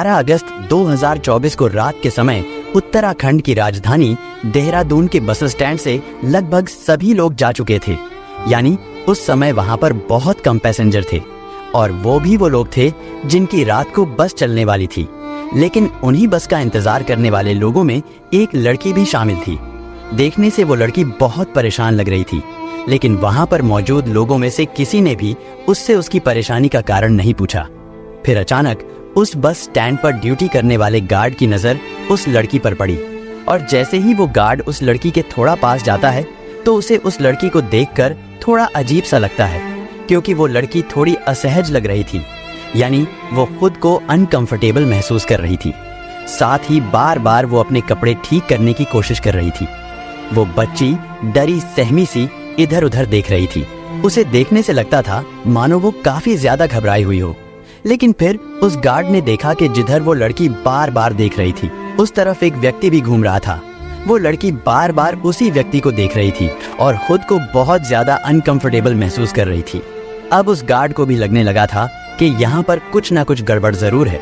12 अगस्त 2024 को रात के समय उत्तराखंड की राजधानी देहरादून के बस स्टैंड से लगभग सभी लोग जा चुके थे। यानी उस समय वहां पर बहुत कम पैसेंजर थे और वो लोग थे जिनकी रात को बस चलने वाली थी। लेकिन उन्हीं बस का इंतजार करने वाले लोगों में एक लड़की भी शामिल थी। देखने से वो लड़की बहुत परेशान लग रही थी, लेकिन वहां पर मौजूद लोगों में से किसी ने भी उससे उसकी परेशानी का कारण नहीं पूछा। फिर अचानक उस बस स्टैंड पर ड्यूटी करने वाले गार्ड की नजर उस लड़की पर पड़ी और जैसे ही वो गार्ड उस लड़की के थोड़ा पास जाता है तो उसे उस लड़की को देखकर थोड़ा अजीब सा लगता है, क्योंकि वो लड़की थोड़ी असहज लग रही थी। यानी वो खुद को अनकंफर्टेबल महसूस कर रही थी। साथ ही बार बार वो अपने कपड़े ठीक करने की कोशिश कर रही थी। वो बच्ची डरी सहमी सी इधर उधर देख रही थी। उसे देखने से लगता था मानो वो काफी ज्यादा घबराई हुई हो। लेकिन फिर उस गार्ड ने देखा कि जिधर वो लड़की बार बार देख रही थी उस तरफ एक व्यक्ति भी घूम रहा था। वो लड़की बार बार उसी व्यक्ति को देख रही थी और खुद को बहुत ज्यादा अनकंफर्टेबल महसूस कर रही थी। अब उस गार्ड को भी लगने लगा था कि यहाँ पर कुछ ना कुछ गड़बड़ जरूर है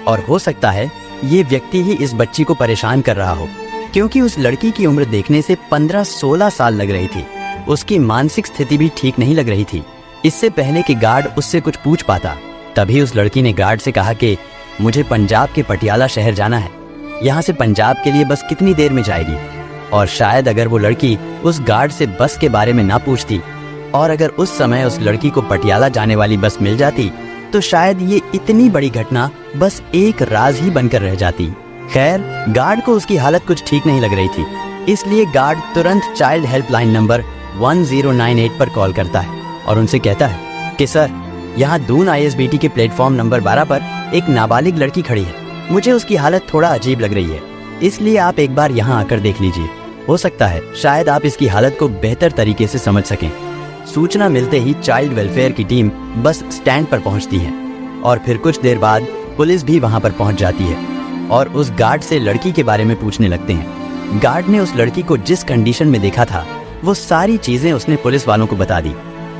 और हो सकता है ये व्यक्ति ही इस बच्ची को परेशान कर रहा हो, क्योंकि उस लड़की की उम्र देखने से 15-16 साल लग रही थी। उसकी मानसिक स्थिति भी ठीक नहीं लग रही थी। इससे पहले कि गार्ड उससे कुछ पूछ पाता, तभी उस लड़की ने गार्ड से कहा कि मुझे पंजाब के पटियाला शहर जाना है। यहाँ से पंजाब के लिए बस कितनी देर में जाएगी? और शायद अगर वो लड़की उस गार्ड से बस के बारे में ना पूछती और अगर उस समय उस लड़की को पटियाला जाने वाली बस मिल जाती तो शायद ये इतनी बड़ी घटना बस एक राज ही बनकर रह जाती। खैर, गार्ड को उसकी हालत कुछ ठीक नहीं लग रही थी, इसलिए गार्ड तुरंत चाइल्ड हेल्पलाइन नंबर 1098 पर कॉल करता है और उनसे कहता है कि सर, यहाँ दून ISBT के प्लेटफॉर्म नंबर 12 पर एक नाबालिग लड़की खड़ी है। मुझे उसकी हालत थोड़ा अजीब लग रही है, इसलिए आप एक बार यहाँ आकर देख लीजिए। हो सकता है शायद आप इसकी हालत को बेहतर तरीके से समझ सकें। सूचना मिलते ही चाइल्ड वेलफेयर की टीम बस स्टैंड पर पहुंचती है और फिर कुछ देर बाद पुलिस भी वहां पर पहुंच जाती है और उस गार्ड से लड़की के बारे में पूछने लगते हैं। गार्ड ने उस लड़की को जिस कंडीशन में देखा था वो सारी चीजें उसने पुलिस वालों को बता दी।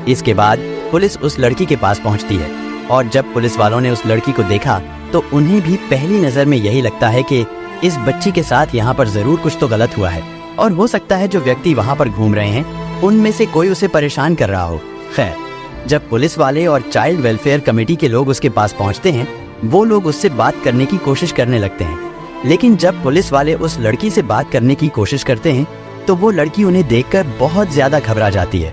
इसके बाद पुलिस उस लड़की के पास पहुंचती है और जब पुलिस वालों ने उस लड़की को देखा तो उन्हें भी पहली नजर में यही लगता है कि इस बच्ची के साथ यहाँ पर जरूर कुछ तो गलत हुआ है और हो सकता है जो व्यक्ति वहाँ पर घूम रहे हैं उनमें से कोई उसे परेशान कर रहा हो। खैर, जब पुलिस वाले और चाइल्ड वेलफेयर कमेटी के लोग उसके पास पहुँचते हैं वो लोग उससे बात करने की कोशिश करने लगते हैं। लेकिन जब पुलिस वाले उस लड़की से बात करने की कोशिश करते हैं तो वो लड़की उन्हें देखकर बहुत ज्यादा घबरा जाती है।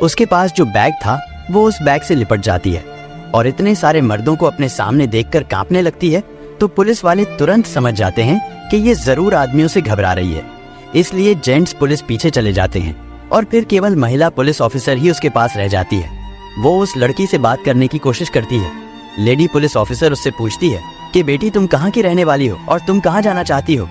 उसके पास जो बैग था वो उस बैग से लिपट जाती है और इतने सारे मर्दों को अपने सामने देखकर कांपने लगती है। तो पुलिस वाले तुरंत समझ जाते हैं कि ये जरूर आदमियों से घबरा रही है, इसलिए जेंट्स पुलिस पीछे चले जाते हैं और फिर केवल महिला पुलिस ऑफिसर ही उसके पास रह जाती है। वो उस लड़की से बात करने की कोशिश करती है। लेडी पुलिस ऑफिसर उससे पूछती है कि बेटी, तुम कहाँ की रहने वाली हो और तुम कहाँ जाना चाहती हो?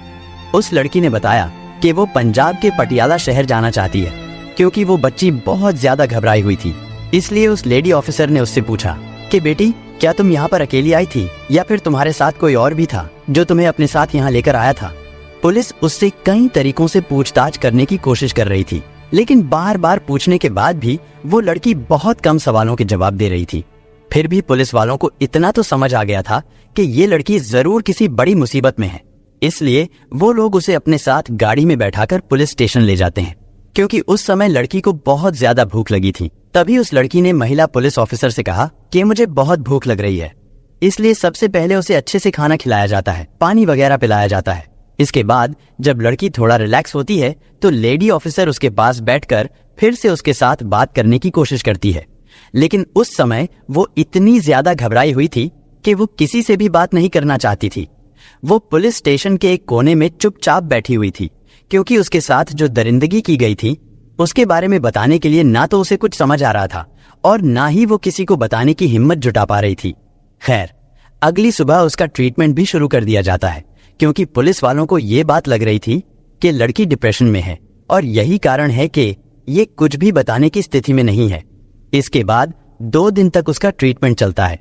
उस लड़की ने बताया कि वो पंजाब के पटियाला शहर जाना चाहती है। क्योंकि वो बच्ची बहुत ज्यादा घबराई हुई थी, इसलिए उस लेडी ऑफिसर ने उससे पूछा कि बेटी, क्या तुम यहाँ पर अकेली आई थी या फिर तुम्हारे साथ कोई और भी था जो तुम्हें अपने साथ यहाँ लेकर आया था? पुलिस उससे कई तरीकों से पूछताछ करने की कोशिश कर रही थी, लेकिन बार बार पूछने के बाद भी वो लड़की बहुत कम सवालों के जवाब दे रही थी। फिर भी पुलिस वालों को इतना तो समझ आ गया था कि ये लड़की जरूर किसी बड़ी मुसीबत में है, इसलिए वो लोग उसे अपने साथ गाड़ी में बैठाकर पुलिस स्टेशन ले जाते हैं। क्योंकि उस समय लड़की को बहुत ज्यादा भूख लगी थी, तभी उस लड़की ने महिला पुलिस ऑफिसर से कहा कि मुझे बहुत भूख लग रही है, इसलिए सबसे पहले उसे अच्छे से खाना खिलाया जाता है, पानी वगैरह पिलाया जाता है। इसके बाद जब लड़की थोड़ा रिलैक्स होती है तो लेडी ऑफिसर उसके पास बैठकर फिर से उसके साथ बात करने की कोशिश करती है। लेकिन उस समय वो इतनी ज्यादा घबराई हुई थी कि वो किसी से भी बात नहीं करना चाहती थी। वो पुलिस स्टेशन के एक कोने में चुपचाप बैठी हुई थी, क्योंकि उसके साथ जो दरिंदगी की गई थी उसके बारे में बताने के लिए ना तो उसे कुछ समझ आ रहा था और ना ही वो किसी को बताने की हिम्मत जुटा पा रही थी। खैर, अगली सुबह उसका ट्रीटमेंट भी शुरू कर दिया जाता है, क्योंकि पुलिस वालों को ये बात लग रही थी कि लड़की डिप्रेशन में है और यही कारण है कि ये कुछ भी बताने की स्थिति में नहीं है। इसके बाद 2 दिन तक उसका ट्रीटमेंट चलता है।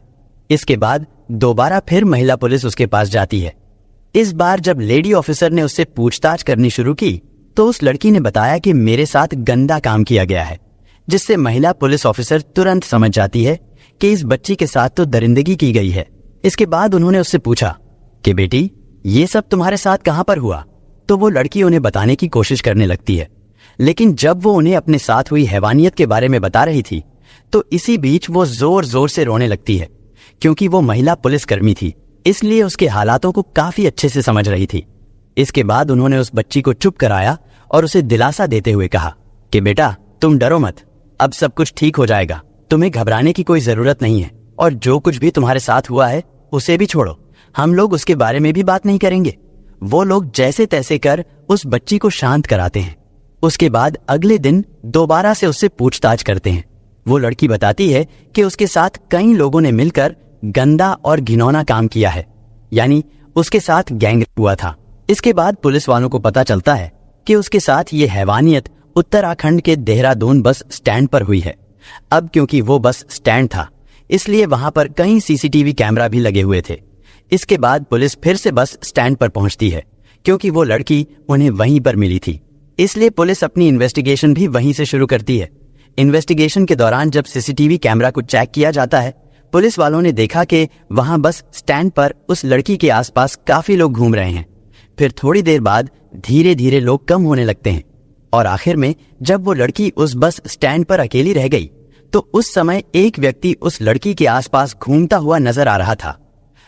इसके बाद दोबारा फिर महिला पुलिस उसके पास जाती है। इस बार जब लेडी ऑफिसर ने उससे पूछताछ करनी शुरू की तो उस लड़की ने बताया कि मेरे साथ गंदा काम किया गया है, जिससे महिला पुलिस ऑफिसर तुरंत समझ जाती है कि इस बच्ची के साथ तो दरिंदगी की गई है। इसके बाद उन्होंने उससे पूछा कि बेटी ये सब तुम्हारे साथ कहां पर हुआ। तो वो लड़की उन्हें बताने की कोशिश करने लगती है, लेकिन जब वो उन्हें अपने साथ हुई हैवानियत के बारे में बता रही थी तो इसी बीच वो जोर जोर से रोने लगती है, क्योंकि वो महिला पुलिसकर्मी थी, इसलिए उसके हालातों को काफी अच्छे से समझ रही थी। इसके बाद उन्होंने उस बच्ची को चुप कराया और उसे दिलासा देते हुए कहा कि बेटा तुम डरो मत, अब सब कुछ ठीक हो जाएगा, तुम्हें घबराने की कोई जरूरत नहीं है, और जो कुछ भी तुम्हारे साथ हुआ है उसे भी छोड़ो, हम लोग उसके बारे में भी बात नहीं करेंगे। वो लोग जैसे तैसे कर उस बच्ची को शांत कराते हैं। उसके बाद अगले दिन दोबारा से उससे पूछताछ करते हैं। वो लड़की बताती है कि उसके साथ कई लोगों ने मिलकर गंदा और घिनौना काम किया है, यानी उसके साथ गैंग हुआ था। इसके बाद पुलिस वालों को पता चलता है कि उसके साथ ये हैवानियत उत्तराखंड के देहरादून बस स्टैंड पर हुई है। अब क्योंकि वो बस स्टैंड था, इसलिए वहां पर कई सीसीटीवी कैमरा भी लगे हुए थे। इसके बाद पुलिस फिर से बस स्टैंड पर पहुंचती है, क्योंकि वो लड़की उन्हें वहीं पर मिली थी, इसलिए पुलिस अपनी इन्वेस्टिगेशन भी वहीं से शुरू करती है। इन्वेस्टिगेशन के दौरान जब सीसीटीवी कैमरा को चेक किया जाता है, पुलिस वालों ने देखा कि वहां बस स्टैंड पर उस लड़की के आसपास काफी लोग घूम रहे हैं। फिर थोड़ी देर बाद धीरे धीरे लोग कम होने लगते हैं, और आखिर में जब वो लड़की उस बस स्टैंड पर अकेली रह गई तो उस समय एक व्यक्ति उस लड़की के आसपास घूमता हुआ नजर आ रहा था।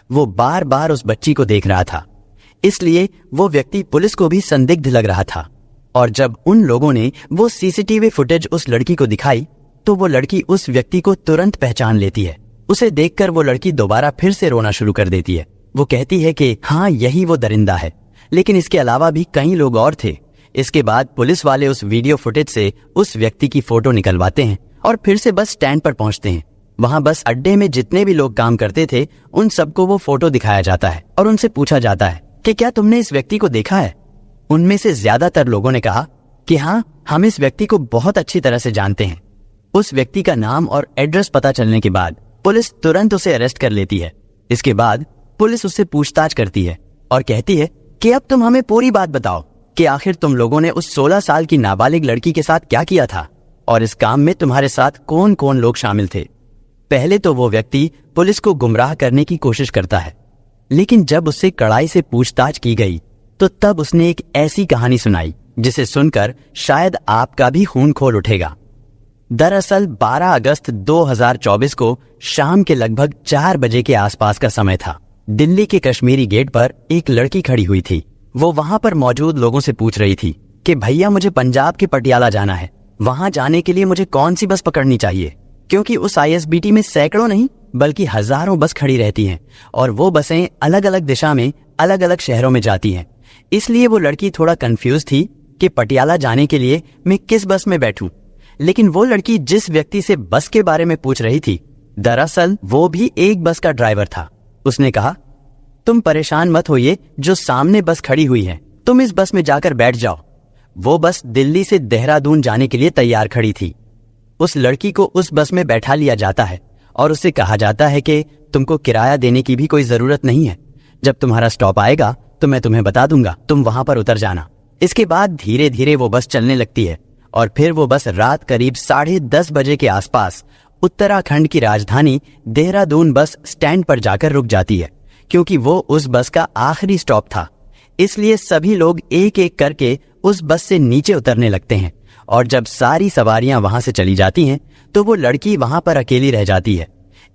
वो बार बार उस बच्ची को देख रहा था, इसलिए वो व्यक्ति पुलिस को भी संदिग्ध लग रहा था। और जब उन लोगों ने वो सीसीटीवी फुटेज उस लड़की को दिखाई तो वो लड़की उस व्यक्ति को तुरंत पहचान लेती है। उसे देखकर वो लड़की दोबारा फिर से रोना शुरू कर देती है। वो कहती है कि हाँ, यही वो दरिंदा है, लेकिन इसके अलावा भी कई लोग और थे। इसके बाद पुलिस वाले उस वीडियो फुटेज से उस व्यक्ति की फोटो निकलवाते हैं और फिर से बस स्टैंड पर पहुंचते हैं। वहां बस अड्डे में जितने भी लोग काम करते थे उन सबको वो फोटो दिखाया जाता है और उनसे पूछा जाता है कि क्या तुमने इस व्यक्ति को देखा है। उनमें से ज्यादातर लोगों ने कहा कि हाँ, हम इस व्यक्ति को बहुत अच्छी तरह से जानते हैं। उस व्यक्ति का नाम और एड्रेस पता चलने के बाद पुलिस तुरंत उसे अरेस्ट कर लेती है। इसके बाद पुलिस उससे पूछताछ करती है और कहती है कि अब तुम हमें पूरी बात बताओ कि आखिर तुम लोगों ने उस 16 साल की नाबालिग लड़की के साथ क्या किया था, और इस काम में तुम्हारे साथ कौन कौन लोग शामिल थे। पहले तो वो व्यक्ति पुलिस को गुमराह करने की कोशिश करता है, लेकिन जब उससे कड़ाई से पूछताछ की गई तो तब उसने एक ऐसी कहानी सुनाई जिसे सुनकर शायद आपका भी खून खोल उठेगा। दरअसल 12 अगस्त 2024 को शाम के लगभग 4 बजे के आसपास का समय था। दिल्ली के कश्मीरी गेट पर एक लड़की खड़ी हुई थी। वो वहां पर मौजूद लोगों से पूछ रही थी कि भैया, मुझे पंजाब के पटियाला जाना है, वहां जाने के लिए मुझे कौन सी बस पकड़नी चाहिए, क्योंकि उस ISBT में सैकड़ों नहीं बल्कि हजारों बस खड़ी रहती हैं और वो बसें अलग अलग दिशा में अलग अलग शहरों में जाती हैं। इसलिए वो लड़की थोड़ा कंफ्यूज थी कि पटियाला जाने के लिए मैं किस बस में बैठूं। लेकिन वो लड़की जिस व्यक्ति से बस के बारे में पूछ रही थी, दरअसल वो भी एक बस का ड्राइवर था। उसने कहा, तुम परेशान मत होइए, जो सामने बस खड़ी हुई है, तुम इस बस में जाकर बैठ जाओ। वो बस दिल्ली से देहरादून जाने के लिए तैयार खड़ी थी। उस लड़की को उस बस में बैठा लिया जाता है और उससे कहा जाता है कि तुमको किराया देने की भी कोई जरूरत नहीं है, जब तुम्हारा स्टॉप आएगा तो मैं तुम्हें बता दूंगा, तुम वहां पर उतर जाना। इसके बाद धीरे धीरे वो बस चलने लगती है और फिर वो बस रात करीब 10:30 बजे के आसपास उत्तराखंड की राजधानी देहरादून बस स्टैंड पर जाकर रुक जाती है, क्योंकि वो उस बस का आखिरी स्टॉप था। इसलिए सभी लोग एक एक करके उस बस से नीचे उतरने लगते हैं और जब सारी सवारियां वहां से चली जाती हैं तो वो लड़की वहां पर अकेली रह जाती है।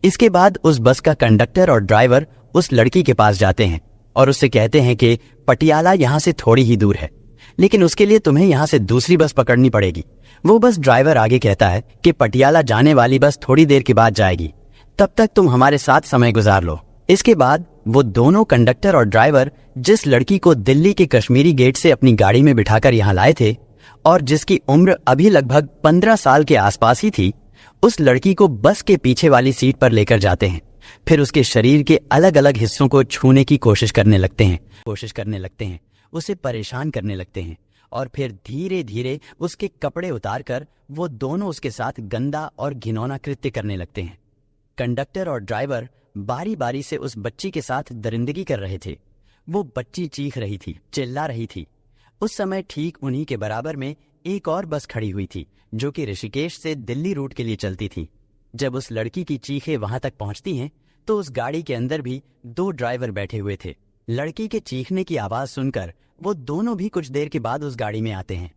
इसके बाद उस बस का कंडक्टर और ड्राइवर उस लड़की के पास जाते हैं और उससे कहते हैं कि पटियाला यहाँ से थोड़ी ही दूर है, लेकिन उसके लिए तुम्हें यहाँ से दूसरी बस पकड़नी पड़ेगी। वो बस ड्राइवर आगे कहता है कि पटियाला जाने वाली बस थोड़ी देर के बाद जाएगी, तब तक तुम हमारे साथ समय गुजार लो। इसके बाद वो दोनों कंडक्टर और ड्राइवर जिस लड़की को दिल्ली के कश्मीरी गेट से अपनी गाड़ी में बिठाकर यहाँ लाए थे और जिसकी उम्र अभी लगभग 15 साल के आसपास ही थी, उस लड़की को बस के पीछे वाली सीट पर लेकर जाते हैं। फिर उसके शरीर के अलग अलग हिस्सों को छूने की कोशिश करने लगते हैं, उसे परेशान करने लगते हैं और फिर धीरे धीरे उसके कपड़े उतारकर वो दोनों उसके साथ गंदा और घिनौना कृत्य करने लगते हैं। कंडक्टर और ड्राइवर बारी बारी से उस बच्ची के साथ दरिंदगी कर रहे थे। वो बच्ची चीख रही थी, चिल्ला रही थी। उस समय ठीक उन्हीं के बराबर में एक और बस खड़ी हुई थी जो कि ऋषिकेश से दिल्ली रूट के लिए चलती थी। जब उस लड़की की चीखें वहां तक पहुंचती हैं तो उस गाड़ी के अंदर भी 2 ड्राइवर बैठे हुए थे। लड़की के चीखने की आवाज सुनकर वो दोनों भी कुछ देर के बाद उस गाड़ी में आते हैं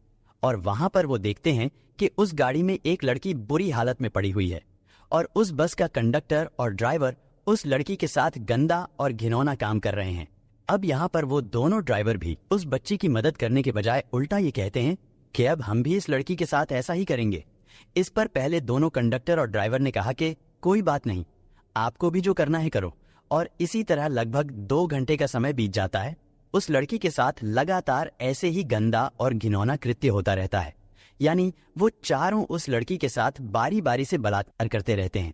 और वहां पर वो देखते हैं कि उस गाड़ी में एक लड़की बुरी हालत में पड़ी हुई है और उस बस का कंडक्टर और ड्राइवर उस लड़की के साथ गंदा और घिनौना काम कर रहे हैं। अब यहाँ पर वो दोनों ड्राइवर भी उस बच्ची की मदद करने के बजाय उल्टा ये कहते हैं कि अब हम भी इस लड़की के साथ ऐसा ही करेंगे। इस पर पहले दोनों कंडक्टर और ड्राइवर ने कहा कि कोई बात नहीं, आपको भी जो करना है करो। और इसी तरह लगभग 2 घंटे का समय बीत जाता है। उस लड़की के साथ लगातार ऐसे ही गंदा और घिनौना कृत्य होता रहता है, यानी वो चारों उस लड़की के साथ बारी बारी से बलात्कार करते रहते हैं।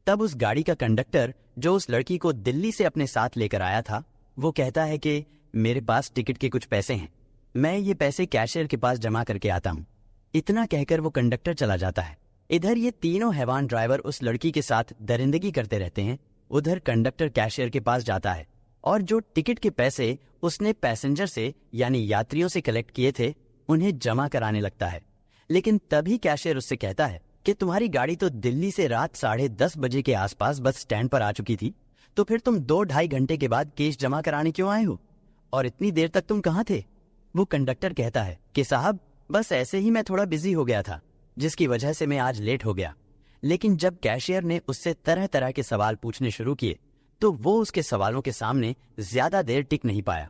तब उस गाड़ी का कंडक्टर जो उस लड़की को दिल्ली से अपने साथ लेकर आया था, वो कहता है कि मेरे पास टिकट के कुछ पैसे हैं, मैं ये पैसे कैशियर के पास जमा करके आता हूँ। इतना कहकर वो कंडक्टर चला जाता है। इधर ये तीनों हैवान ड्राइवर उस लड़की के साथ दरिंदगी करते रहते हैं। उधर कंडक्टर कैशियर के पास जाता है और जो टिकट के पैसे उसने पैसेंजर से यानी यात्रियों से कलेक्ट किए थे उन्हें जमा कराने लगता है। लेकिन तभी कैशियर उससे कहता है कि तुम्हारी गाड़ी तो दिल्ली से रात 10:30 बजे के आसपास बस स्टैंड पर आ चुकी थी, तो फिर तुम 2-2.5 घंटे के बाद केस जमा कराने क्यों आए हो और इतनी देर तक तुम कहाँ थे? वो कंडक्टर कहता है कि साहब बस ऐसे ही मैं थोड़ा बिजी हो गया था, जिसकी वजह से मैं आज लेट हो गया। लेकिन जब कैशियर ने उससे तरह तरह के सवाल पूछने शुरू किए तो वो उसके सवालों के सामने ज्यादा देर टिक नहीं पाया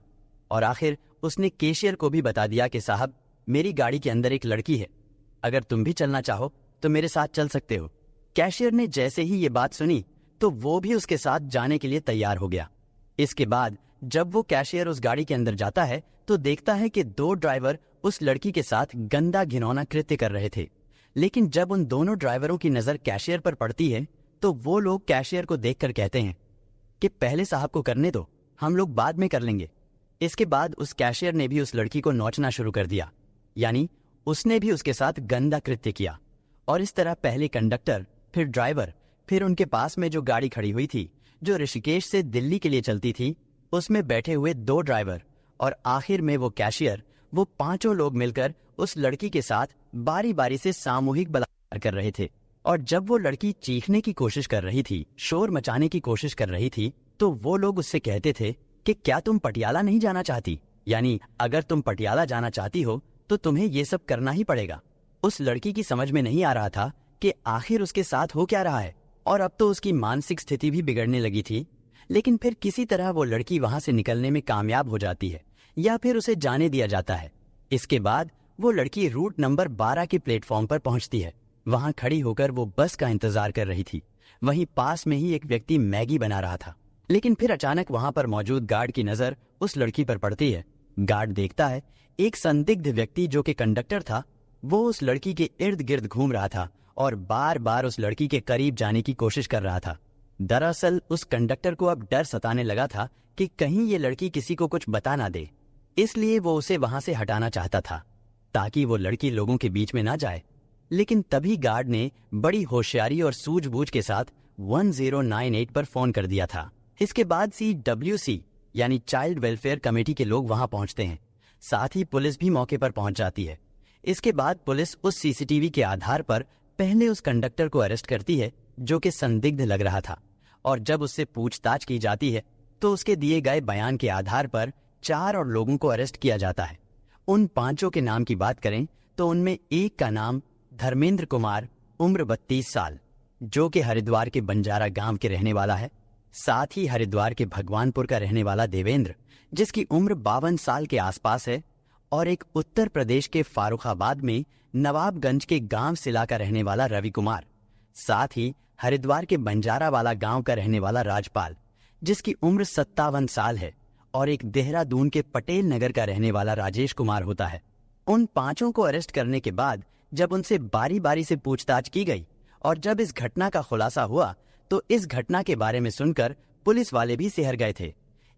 और आखिर उसने कैशियर को भी बता दिया कि साहब मेरी गाड़ी के अंदर एक लड़की है, अगर तुम भी चलना चाहो तो मेरे साथ चल सकते हो। कैशियर ने जैसे ही ये बात सुनी तो वो भी उसके साथ जाने के लिए तैयार हो गया। इसके बाद जब वो कैशियर उस गाड़ी के अंदर जाता है तो देखता है कि 2 ड्राइवर उस लड़की के साथ गंदा घिनौना कृत्य कर रहे थे। लेकिन जब उन दोनों ड्राइवरों की नजर कैशियर पर पड़ती है तो वो लोग कैशियर को देखकर कहते हैं कि पहले साहब को करने दो, हम लोग बाद में कर लेंगे। इसके बाद उस कैशियर ने भी उस लड़की को नोचना शुरू कर दिया, यानी उसने भी उसके साथ गंदा कृत्य किया। और इस तरह पहले कंडक्टर, फिर ड्राइवर, फिर उनके पास में जो गाड़ी खड़ी हुई थी जो ऋषिकेश से दिल्ली के लिए चलती थी, उसमें बैठे हुए 2 ड्राइवर और आखिर में वो कैशियर, वो 5 लोग मिलकर उस लड़की के साथ बारी बारी से सामूहिक बलात्कार कर रहे थे। और जब वो लड़की चीखने की कोशिश कर रही थी, शोर मचाने की कोशिश कर रही थी, तो वो लोग उससे कहते थे कि क्या तुम पटियाला नहीं जाना चाहती, यानी अगर तुम पटियाला जाना चाहती हो तो तुम्हें ये सब करना ही पड़ेगा। उस लड़की की समझ में नहीं आ रहा था कि आखिर उसके साथ हो क्या रहा है और अब तो उसकी मानसिक स्थिति भी बिगड़ने लगी थी। लेकिन फिर किसी तरह वो लड़की वहां से निकलने में कामयाब हो जाती है या फिर उसे जाने दिया जाता है। इसके बाद वो लड़की रूट नंबर 12 के प्लेटफॉर्म पर पहुंचती है। वहां खड़ी होकर वो बस का इंतजार कर रही थी। वहीं पास में ही एक व्यक्ति मैगी बना रहा था। लेकिन फिर अचानक वहां पर मौजूद गार्ड की नजर उस लड़की पर पड़ती है। गार्ड देखता है एक संदिग्ध व्यक्ति जो कि कंडक्टर था, वो उस लड़की के इर्द गिर्द घूम रहा था और बार बार उस लड़की के करीब जाने की कोशिश कर रहा था। दरअसल उस कंडक्टर को अब डर सताने लगा था कि कहीं ये लड़की किसी को कुछ बता ना दे, इसलिए वो उसे वहां से हटाना चाहता था ताकि वो लड़की लोगों के बीच में ना जाए। लेकिन तभी गार्ड ने बड़ी होशियारी और सूझबूझ के साथ 1098 पर फोन कर दिया था। इसके बाद CWC यानी चाइल्ड वेलफेयर कमेटी के लोग वहां पहुंचते हैं। साथ ही पुलिस भी मौके पर पहुंच जाती है। इसके बाद पुलिस उस CCTV के आधार पर पहले उस कंडक्टर को अरेस्ट करती है जो कि संदिग्ध लग रहा था, और जब उससे पूछताछ की जाती है तो उसके दिए गए बयान के आधार पर 4 और लोगों को अरेस्ट किया जाता है। उन 5 के नाम की बात करें तो उनमें एक का नाम धर्मेंद्र कुमार, उम्र 32 साल, जो कि हरिद्वार के बंजारा गांव के रहने वाला है। साथ ही हरिद्वार के भगवानपुर का रहने वाला देवेंद्र, जिसकी उम्र 52 साल के आसपास है, और एक उत्तर प्रदेश के फारुखाबाद में नवाबगंज के गांव सिला का रहने वाला रवि कुमार। साथ ही हरिद्वार के बंजारा वाला गांव का रहने वाला राजपाल, जिसकी उम्र 57 साल है, और एक देहरादून के पटेल नगर का रहने वाला राजेश कुमार होता है। उन 5 को अरेस्ट करने के बाद जब उनसे बारी बारी से पूछताछ की गई और जब इस घटना का खुलासा हुआ तो इस घटना के बारे में सुनकर पुलिस वाले भी सिहर गए थे।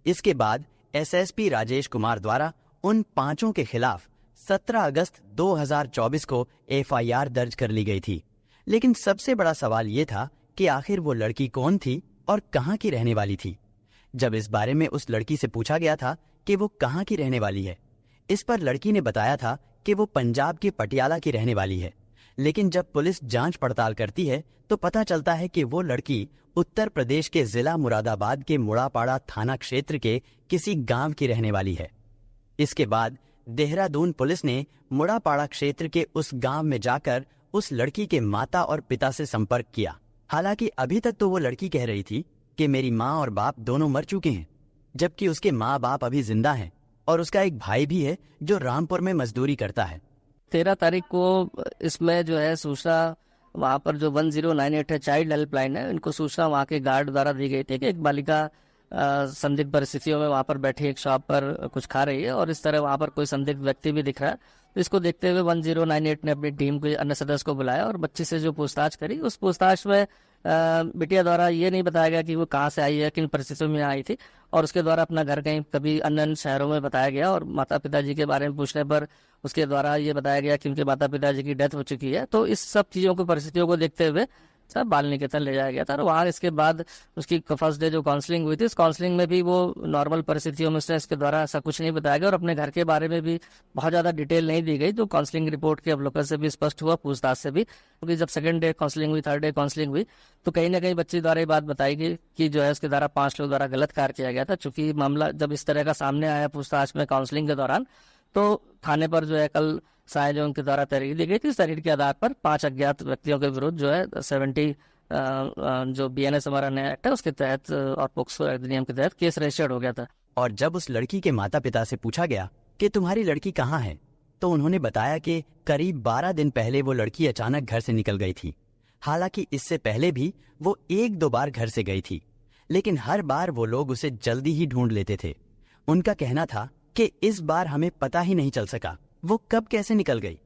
इसके बाद SSP राजेश कुमार द्वारा उन 5 के खिलाफ 17 अगस्त 2024 को FIR दर्ज कर ली गई थी। लेकिन सबसे बड़ा सवाल ये था कि आखिर वो लड़की कौन थी और कहां की रहने वाली थी। जब इस बारे में उस लड़की से पूछा गया था कि वो कहां की रहने वाली है, इस पर लड़की ने बताया था कि वो पंजाब के पटियाला की रहने वाली है। लेकिन जब पुलिस जांच पड़ताल करती है तो पता चलता है कि वो लड़की उत्तर प्रदेश के जिला मुरादाबाद के मुड़ापाड़ा थाना क्षेत्र के किसी गांव की रहने वाली है। इसके बाद देहरादून पुलिस ने मुड़ापाड़ा क्षेत्र के उस गांव में जाकर उस लड़की के माता और पिता से संपर्क किया। हालांकि अभी तक तो वो लड़की कह रही थी कि मेरी माँ और बाप दोनों मर चुके हैं, जबकि उसके माँ बाप अभी जिंदा हैं और उसका एक भाई भी है जो रामपुर में मजदूरी करता है। 13 तारीख को इसमें जो है सूचना वहाँ पर जो 1098 है, चाइल्ड हेल्पलाइन है, इनको सूचना वहाँ के गार्ड द्वारा दी गई थी कि एक बालिका संदिग्ध परिस्थितियों में वहाँ पर बैठी एक शॉप पर कुछ खा रही है और इस तरह वहाँ पर कोई संदिग्ध व्यक्ति भी दिख रहा है। तो इसको देखते हुए 1098 ने अपनी टीम के अन्य सदस्य को बुलाया और बच्ची से जो पूछताछ करी, उस पूछताछ में बिटिया द्वारा ये नहीं बताया गया कि वो कहाँ से आई है, किन परिस्थितियों में आई थी, और उसके द्वारा अपना घर कहीं कभी अन्य शहरों में बताया गया। और माता पिताजी के बारे में पूछने पर उसके द्वारा ये बताया गया कि उनके माता पिताजी की डेथ हो चुकी है। तो इस सब चीजों को, परिस्थितियों को देखते हुए सब बाल निकेतन ले जाया गया था। और वहाँ इसके बाद उसकी फर्स्ट डे जो काउंसलिंग हुई थी, इस काउंसलिंग में भी वो नॉर्मल परिस्थितियों में उसने इसके द्वारा ऐसा कुछ नहीं बताया गया और अपने घर के बारे में भी बहुत ज्यादा डिटेल नहीं दी गई। तो काउंसलिंग रिपोर्ट के अवलोकन से भी स्पष्ट हुआ, पूछताछ से भी, क्योंकि जब सेकंड डे काउंसलिंग हुई, थर्ड डे काउंसलिंग हुई, तो कहीं ना कहीं बच्ची द्वारा ये बात बताई गई कि जो है उसके द्वारा 5 लोग द्वारा गलत कार्य किया गया था। चूंकि मामला जब इस तरह का सामने आया पूछताछ में काउंसलिंग के दौरान, तो थाने पर जो है कल साय जो उनके द्वारा तहरीर दी गई थी, इस तहरीर के आधार पर 5 अज्ञात व्यक्तियों के विरुद्ध जो है 70 जो BNS हमारा नया एक्ट है उसके तहत और पोक्सो अधिनियम के तहत केस रजिस्टर्ड हो गया था। और जब उस लड़की के माता पिता से पूछा गया कि तुम्हारी लड़की कहाँ है, तो उन्होंने बताया कि करीब 12 दिन पहले वो लड़की अचानक घर से निकल गई थी। हालांकि इससे पहले भी वो 1-2 बार घर से गई थी, लेकिन हर बार वो लोग उसे जल्दी ही ढूंढ लेते थे। उनका कहना था कि इस बार हमें पता ही नहीं चल सका वो कब कैसे निकल गई।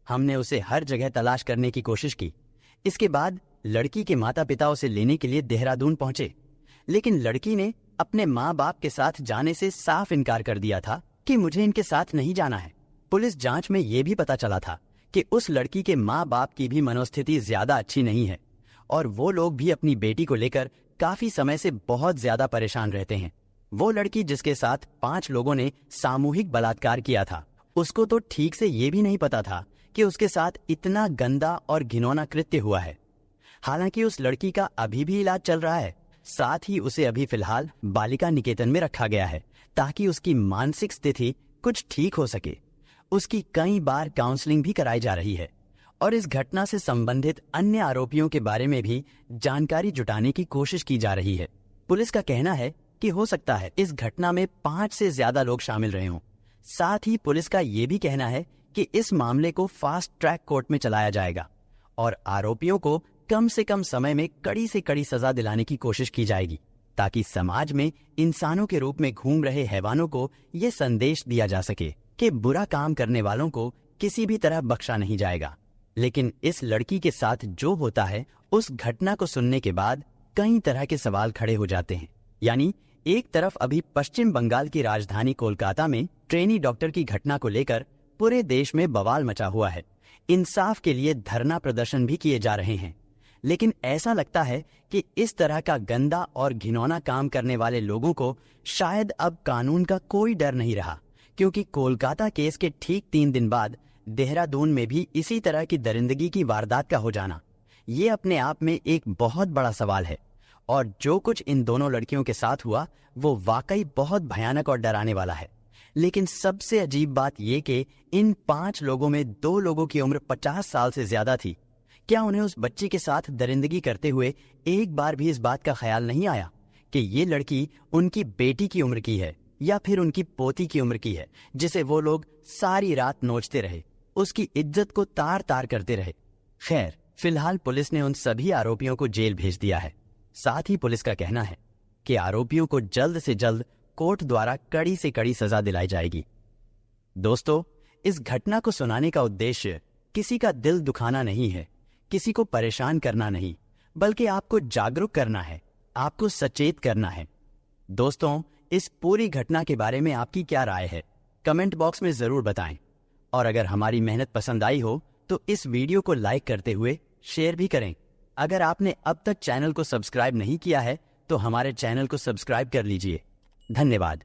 हमने उसे हर जगह तलाश करने की कोशिश की। इसके बाद लड़की के माता पिता उसे लेने के लिए देहरादून पहुंचे, लेकिन लड़की ने अपने माँ बाप के साथ जाने से साफ इनकार कर दिया था कि मुझे इनके साथ नहीं जाना है। पुलिस जांच में यह भी पता चला था कि उस लड़की के माँ बाप की भी मनोस्थिति ज्यादा अच्छी नहीं है और वो लोग भी अपनी बेटी को लेकर काफी समय से बहुत ज्यादा परेशान रहते हैं। वो लड़की जिसके साथ 5 लोगों ने सामूहिक बलात्कार किया था, उसको तो ठीक से ये भी नहीं पता था कि उसके साथ इतना गंदा और घिनौना कृत्य हुआ है। हालांकि उस लड़की का अभी भी इलाज चल रहा है। साथ ही उसे अभी फिलहाल बालिका निकेतन में रखा गया है ताकि उसकी मानसिक स्थिति कुछ ठीक हो सके। उसकी कई बार काउंसलिंग भी कराई जा रही है और इस घटना से संबंधित अन्य आरोपियों के बारे में भी जानकारी जुटाने की कोशिश की जा रही है। पुलिस का कहना है कि हो सकता है इस घटना में 5 से ज्यादा लोग शामिल रहे हों। साथ ही पुलिस का ये भी कहना है कि इस मामले को फास्ट ट्रैक कोर्ट में चलाया जाएगा और आरोपियों को कम से कम समय में कड़ी से कड़ी सजा दिलाने की कोशिश की जाएगी, ताकि समाज में इंसानों के रूप में घूम रहे हैवानों को ये संदेश दिया जा सके कि बुरा काम करने वालों को किसी भी तरह बख्शा नहीं जाएगा। लेकिन इस लड़की के साथ जो होता है, उस घटना को सुनने के बाद कई तरह के सवाल खड़े हो जाते हैं। यानी एक तरफ अभी पश्चिम बंगाल की राजधानी कोलकाता में ट्रेनी डॉक्टर की घटना को लेकर पूरे देश में बवाल मचा हुआ है। इंसाफ के लिए धरना प्रदर्शन भी किए जा रहे हैं, लेकिन ऐसा लगता है कि इस तरह का गंदा और घिनौना काम करने वाले लोगों को शायद अब कानून का कोई डर नहीं रहा, क्योंकि कोलकाता केस के ठीक 3 दिन बाद देहरादून में भी इसी तरह की दरिंदगी की वारदात का हो जाना, ये अपने आप में एक बहुत बड़ा सवाल है। और जो कुछ इन दोनों लड़कियों के साथ हुआ वो वाकई बहुत भयानक और डराने वाला है। लेकिन सबसे अजीब बात ये कि इन 5 लोगों में 2 लोगों की उम्र 50 साल से ज्यादा थी। क्या उन्हें उस बच्ची के साथ दरिंदगी करते हुए एक बार भी इस बात का ख्याल नहीं आया कि ये लड़की उनकी बेटी की उम्र की है या फिर उनकी पोती की उम्र की है, जिसे वो लोग सारी रात नोचते रहे, उसकी इज्जत को तार तार करते रहे। खैर, फिलहाल पुलिस ने उन सभी आरोपियों को जेल भेज दिया है। साथ ही पुलिस का कहना है कि आरोपियों को जल्द से जल्द कोर्ट द्वारा कड़ी से कड़ी सजा दिलाई जाएगी। दोस्तों, इस घटना को सुनाने का उद्देश्य किसी का दिल दुखाना नहीं है, किसी को परेशान करना नहीं, बल्कि आपको जागरूक करना है, आपको सचेत करना है। दोस्तों, इस पूरी घटना के बारे में आपकी क्या राय है, कमेंट बॉक्स में जरूर बताएं। और अगर हमारी मेहनत पसंद आई हो तो इस वीडियो को लाइक करते हुए शेयर भी करें। अगर आपने अब तक चैनल को सब्सक्राइब नहीं किया है तो हमारे चैनल को सब्सक्राइब कर लीजिए। धन्यवाद।